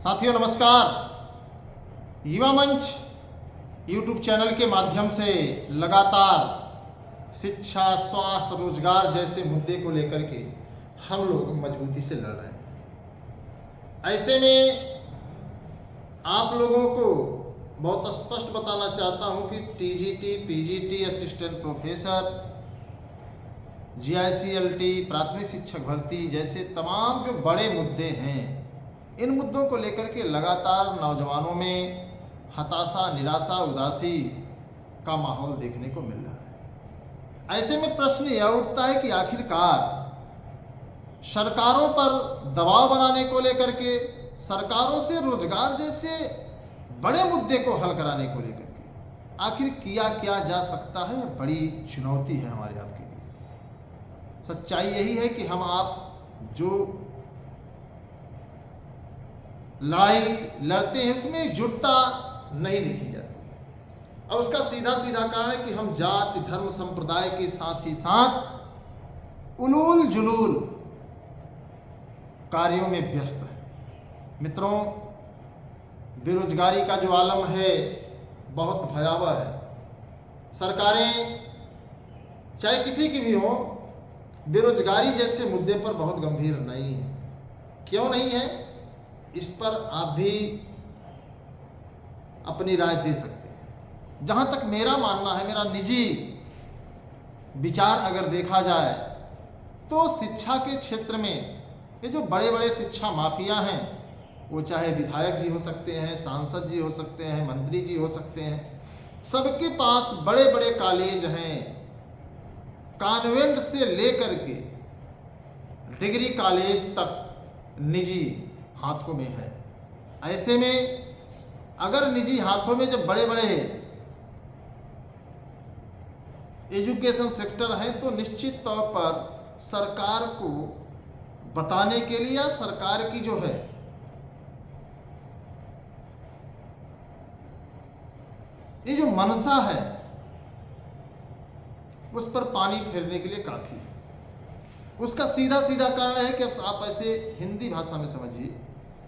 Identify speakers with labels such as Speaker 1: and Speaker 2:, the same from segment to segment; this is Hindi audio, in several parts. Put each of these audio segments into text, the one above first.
Speaker 1: साथियों नमस्कार। युवा मंच यूट्यूब चैनल के माध्यम से लगातार शिक्षा, स्वास्थ्य, रोजगार जैसे मुद्दे को लेकर के हम लोग मजबूती से लड़ रहे हैं। ऐसे में आप लोगों को बहुत स्पष्ट बताना चाहता हूं कि टीजीटी, पीजीटी, असिस्टेंट प्रोफेसर, जीआईसीएलटी, प्राथमिक शिक्षक भर्ती जैसे तमाम जो बड़े मुद्दे हैं, इन मुद्दों को लेकर के लगातार नौजवानों में हताशा, निराशा, उदासी का माहौल देखने को मिल रहा है। ऐसे में प्रश्न यह उठता है कि आखिरकार सरकारों पर दबाव बनाने को लेकर के, सरकारों से रोजगार जैसे बड़े मुद्दे को हल कराने को लेकर के आखिर किया क्या जा सकता है, बड़ी चुनौती है हमारे आपके लिए। सच्चाई यही है कि हम आप जो लड़ाई लड़ते हैं उसमें एकजुटता नहीं देखी जाती, और उसका सीधा सीधा कारण है कि हम जाति, धर्म, संप्रदाय के साथ ही साथ उलूल जुलूल कार्यों में व्यस्त हैं। मित्रों, बेरोजगारी का जो आलम है बहुत भयावह है। सरकारें चाहे किसी की भी हो, बेरोजगारी जैसे मुद्दे पर बहुत गंभीर नहीं है। क्यों नहीं है, इस पर आप भी अपनी राय दे सकते हैं। जहां तक मेरा मानना है, मेरा निजी विचार अगर देखा जाए तो शिक्षा के क्षेत्र में ये जो बड़े बड़े शिक्षा माफिया हैं, वो चाहे विधायक जी हो सकते हैं, सांसद जी हो सकते हैं, मंत्री जी हो सकते हैं, सबके पास बड़े बड़े कॉलेज हैं। कॉन्वेंट से लेकर के डिग्री कॉलेज तक निजी हाथों में है। ऐसे में अगर निजी हाथों में जब बड़े बड़े एजुकेशन सेक्टर हैं, तो निश्चित तौर पर सरकार को बताने के लिए या सरकार की जो है ये जो मनसा है उस पर पानी फेरने के लिए काफी है। उसका सीधा सीधा कारण है कि आप ऐसे हिंदी भाषा में समझिए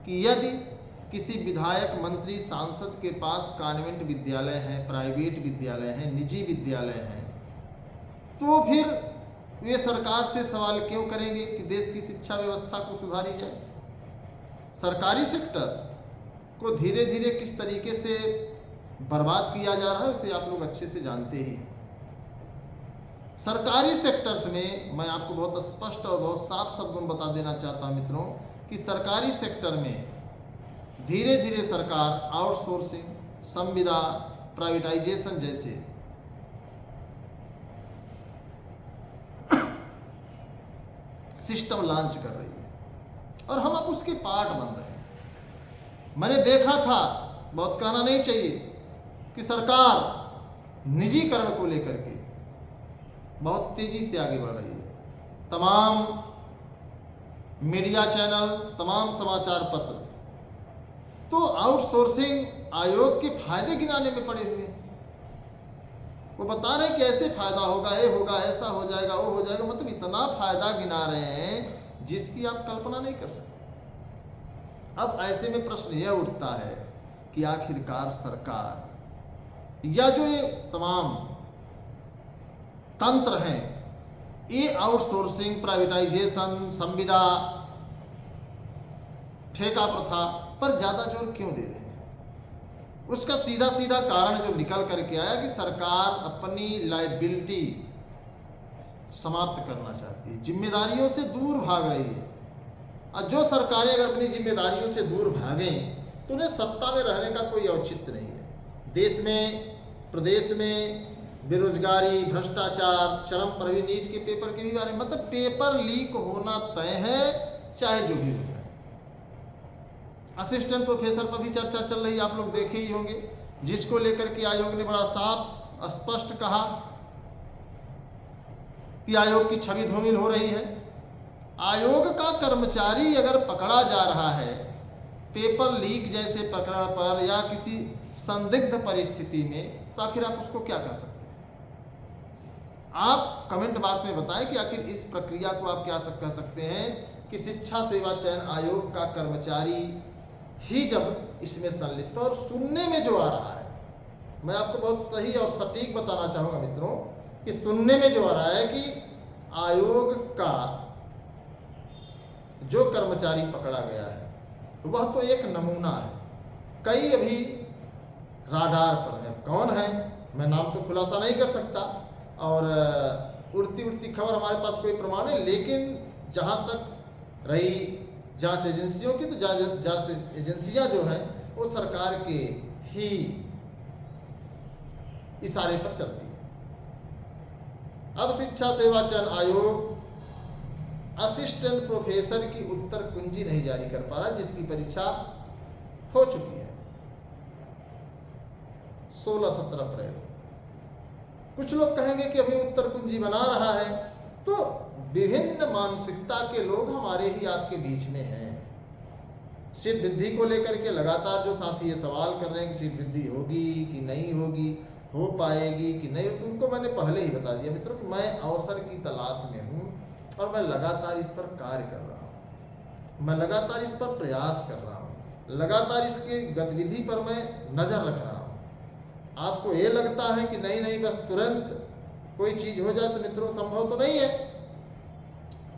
Speaker 1: कि यदि किसी विधायक, मंत्री, सांसद के पास कॉन्वेंट विद्यालय हैं, प्राइवेट विद्यालय हैं, निजी विद्यालय हैं, तो फिर वे सरकार से सवाल क्यों करेंगे कि देश की शिक्षा व्यवस्था को सुधारी जाए। सरकारी सेक्टर को धीरे धीरे किस तरीके से बर्बाद किया जा रहा है उसे आप लोग अच्छे से जानते ही हैं। सरकारी सेक्टर्स में मैं आपको बहुत स्पष्ट और बहुत साफ शब्दों में बता देना चाहता हूं मित्रों कि सरकारी सेक्टर में धीरे धीरे सरकार आउटसोर्सिंग, संविदा, प्राइवेटाइजेशन जैसे सिस्टम लॉन्च कर रही है और हम अब उसके पार्ट बन रहे हैं। मैंने देखा था, बहुत कहना नहीं चाहिए, कि सरकार निजीकरण को लेकर के बहुत तेजी से आगे बढ़ रही है। तमाम मीडिया चैनल, तमाम समाचार पत्र तो आउटसोर्सिंग आयोग के फायदे गिनाने में पड़े हुए हैं। वो बता रहे हैं कि ऐसे फायदा होगा, ये होगा, ऐसा हो जाएगा, वो हो जाएगा, मतलब इतना फायदा गिना रहे हैं जिसकी आप कल्पना नहीं कर सकते। अब ऐसे में प्रश्न यह उठता है कि आखिरकार सरकार या जो ये तमाम तंत्र हैं, ये आउटसोर्सिंग, प्राइवेटाइजेशन, संविदा, ठेका प्रथा पर ज्यादा जोर क्यों दे रहे हैं। उसका सीधा सीधा कारण जो निकल करके आया कि सरकार अपनी लायबिलिटी समाप्त करना चाहती है, जिम्मेदारियों से दूर भाग रही है। और जो सरकारें अगर अपनी जिम्मेदारियों से दूर भागें तो उन्हें सत्ता में रहने का कोई औचित्य नहीं है। देश में, प्रदेश में बेरोजगारी, भ्रष्टाचार चरम पर भी, नीट के पेपर के भी बारे में, मतलब पेपर लीक होना तय है, चाहे जो भी हो जाए। असिस्टेंट प्रोफेसर पर भी चर्चा चल रही है, आप लोग देखे ही होंगे, जिसको लेकर के आयोग ने बड़ा साफ स्पष्ट कहा कि आयोग की छवि धूमिल हो रही है। आयोग का कर्मचारी अगर पकड़ा जा रहा है पेपर लीक जैसे प्रकरण पर या किसी संदिग्ध परिस्थिति में, तो आखिर आप उसको क्या कर सकते हैं। आप कमेंट बॉक्स में बताएं कि आखिर इस प्रक्रिया को आप क्या कह सकते हैं कि शिक्षा सेवा चयन आयोग का कर्मचारी ही जब इसमें संलिप्त है। और सुनने में जो आ रहा है, मैं आपको बहुत सही और सटीक बताना चाहूँगा मित्रों कि सुनने में जो आ रहा है कि आयोग का जो कर्मचारी पकड़ा गया है वह तो एक नमूना है, कई अभी राडार पर है। कौन है मैं नाम तो खुलासा नहीं कर सकता, और उड़ती उड़ती खबर हमारे पास कोई प्रमाण है, लेकिन जहाँ तक रही जांच एजेंसियों की, तो जांच एजेंसियां जो हैं वो सरकार के ही इशारे पर चलती है। अब शिक्षा सेवा चयन आयोग असिस्टेंट प्रोफेसर की उत्तर कुंजी नहीं जारी कर पा रहा, जिसकी परीक्षा हो चुकी है 16-17 अप्रैल। कुछ लोग कहेंगे कि अभी उत्तर कुंजी बना रहा है, तो विभिन्न मानसिकता के लोग हमारे ही आपके बीच में हैं। सीट वृद्धि को लेकर के लगातार जो साथी ये सवाल कर रहे हैं कि सीट वृद्धि होगी कि नहीं होगी, हो पाएगी कि नहीं, उनको मैंने पहले ही बता दिया मित्रों कि मैं अवसर की तलाश में हूँ और मैं लगातार इस पर कार्य कर रहा हूँ, मैं लगातार इस पर प्रयास कर रहा हूँ, लगातार इसकी गतिविधि पर मैं नज़र रख रहा हूँ। आपको ये लगता है कि नहीं बस तुरंत कोई चीज़ हो जाए तो मित्रों संभव तो नहीं है,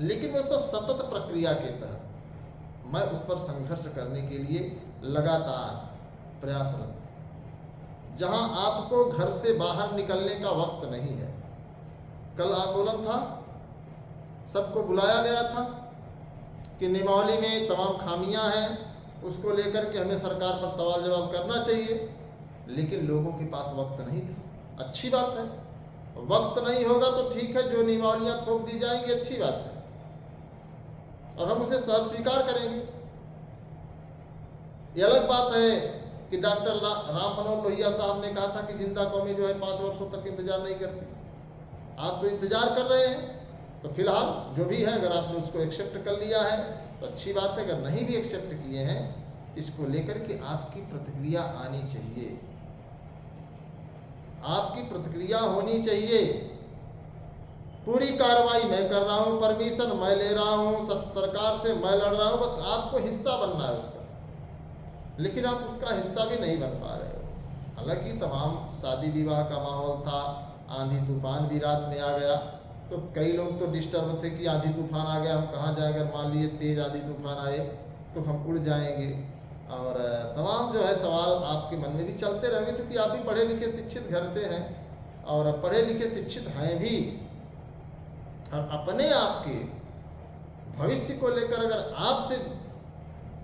Speaker 1: लेकिन मैं उस पर सतत प्रक्रिया के तहत मैं उस पर संघर्ष करने के लिए लगातार प्रयासरत। जहां आपको घर से बाहर निकलने का वक्त नहीं है, कल आंदोलन था, सबको बुलाया गया था कि नियमावली में तमाम खामियां हैं, उसको लेकर के हमें सरकार पर सवाल जवाब करना चाहिए, लेकिन लोगों के पास वक्त नहीं था। अच्छी बात है, वक्त नहीं होगा तो ठीक है, जो नियमावलियां थोप दी जाएंगी अच्छी बात है और हम उसे सहर्ष स्वीकार करेंगे। ये अलग बात है कि डॉक्टर राम मनोहर लोहिया साहब ने कहा था कि जिंदा कौमें जो है 5 वर्षों तक इंतजार नहीं करती। आप तो इंतजार कर रहे हैं, तो फिलहाल जो भी है अगर आपने उसको एक्सेप्ट कर लिया है तो अच्छी बात है, अगर नहीं भी एक्सेप्ट किए हैं इसको लेकर के आपकी प्रतिक्रिया आनी चाहिए, आपकी प्रतिक्रिया होनी चाहिए। पूरी कार्रवाई मैं कर रहा हूं, परमिशन मैं ले रहा हूं, सरकार से मैं लड़ रहा हूं, बस आपको हिस्सा बनना है उसका, लेकिन आप उसका हिस्सा भी नहीं बन पा रहे हो। हालांकि तमाम शादी विवाह का माहौल था, आंधी तूफान भी रात में आ गया, तो कई लोग तो डिस्टर्ब थे कि आंधी तूफान आ गया, हम कहाँ जाए, अगर मान लीजिए तेज आंधी तूफान आए तो हम उड़ जाएंगे, और तमाम जो है सवाल आपके मन में भी चलते रहेंगे, क्योंकि आप भी पढ़े लिखे शिक्षित घर से हैं और पढ़े लिखे शिक्षित हैं भी, और अपने आप के भविष्य को लेकर अगर आपसे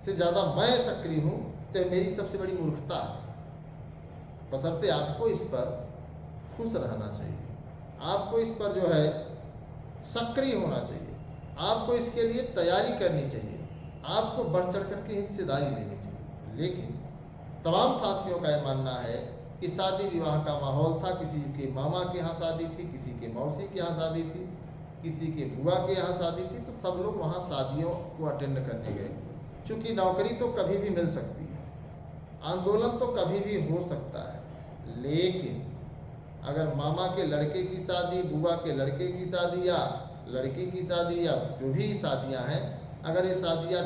Speaker 1: ज़्यादा मैं सक्रिय हूँ तो मेरी सबसे बड़ी मूर्खता है। बशर्ते आपको इस पर खुश रहना चाहिए, आपको इस पर जो है सक्रिय होना चाहिए, आपको इसके लिए तैयारी करनी चाहिए, आपको बढ़ चढ़ करके हिस्सेदारी लेनी चाहिए। लेकिन तमाम साथियों का यह मानना है कि शादी विवाह का माहौल था, किसी के मामा के यहाँ शादी थी, किसी के मौसी के यहाँ शादी थी, किसी के बुआ के यहाँ शादी थी, तो सब लोग वहाँ शादियों को अटेंड करने गए। क्योंकि नौकरी तो कभी भी मिल सकती है, आंदोलन तो कभी भी हो सकता है, लेकिन अगर मामा के लड़के की शादी, बुआ के लड़के की शादी या लड़की की शादी या जो भी शादियां हैं, अगर ये शादियां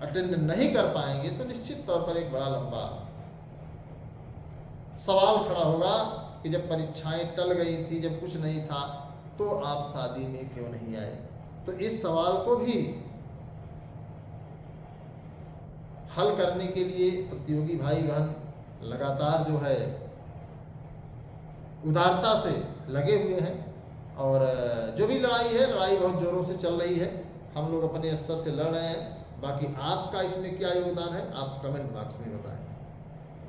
Speaker 1: अटेंड नहीं कर पाएंगे तो निश्चित तौर पर एक बड़ा लंबा सवाल खड़ा होगा कि जब परीक्षाएं टल गई थी, जब कुछ नहीं था, तो आप शादी में क्यों नहीं आए। तो इस सवाल को भी हल करने के लिए प्रतियोगी भाई बहन लगातार जो है उदारता से लगे हुए हैं, और जो भी लड़ाई है, लड़ाई बहुत जोरों से चल रही है, हम लोग अपने स्तर से लड़ रहे हैं। बाकी आपका इसमें क्या योगदान है आप कमेंट बॉक्स में बताएं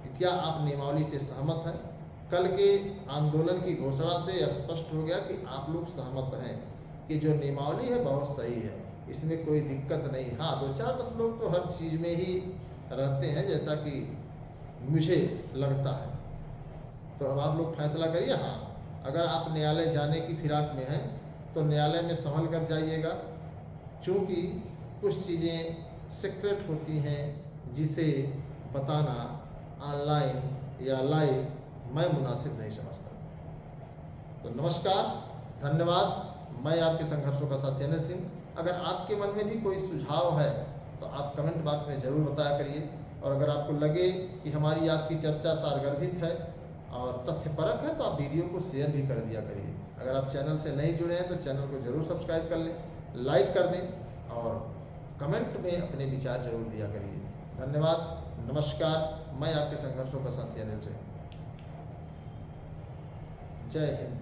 Speaker 1: कि क्या आप नियमावली से सहमत हैं। कल के आंदोलन की घोषणा से स्पष्ट हो गया कि आप लोग सहमत हैं कि जो नियमावली है बहुत सही है, इसमें कोई दिक्कत नहीं। हाँ, 2-4-10 लोग तो हर चीज़ में ही रहते हैं, जैसा कि मुझे लगता है। तो अब आप लोग फैसला करिए। हाँ, अगर आप न्यायालय जाने की फिराक में हैं तो न्यायालय में संभल कर जाइएगा, क्योंकि कुछ चीज़ें सीक्रेट होती हैं जिसे बताना ऑनलाइन या लाइव मैं मुनासिब नहीं समझता। तो नमस्कार, धन्यवाद। मैं आपके संघर्षों का साथी अनिल सिंह। अगर आपके मन में भी कोई सुझाव है तो आप कमेंट बॉक्स में ज़रूर बताया करिए। और अगर आपको लगे कि हमारी आपकी चर्चा सारगर्भित है और तथ्यपरक है तो आप वीडियो को शेयर भी कर दिया करिए। अगर आप चैनल से नहीं जुड़े हैं तो चैनल को ज़रूर सब्सक्राइब कर लें, लाइक कर दें और कमेंट में अपने विचार जरूर दिया करिए। धन्यवाद, नमस्कार। मैं आपके संघर्षों का साथी अनिल सिंह। जय हिंद।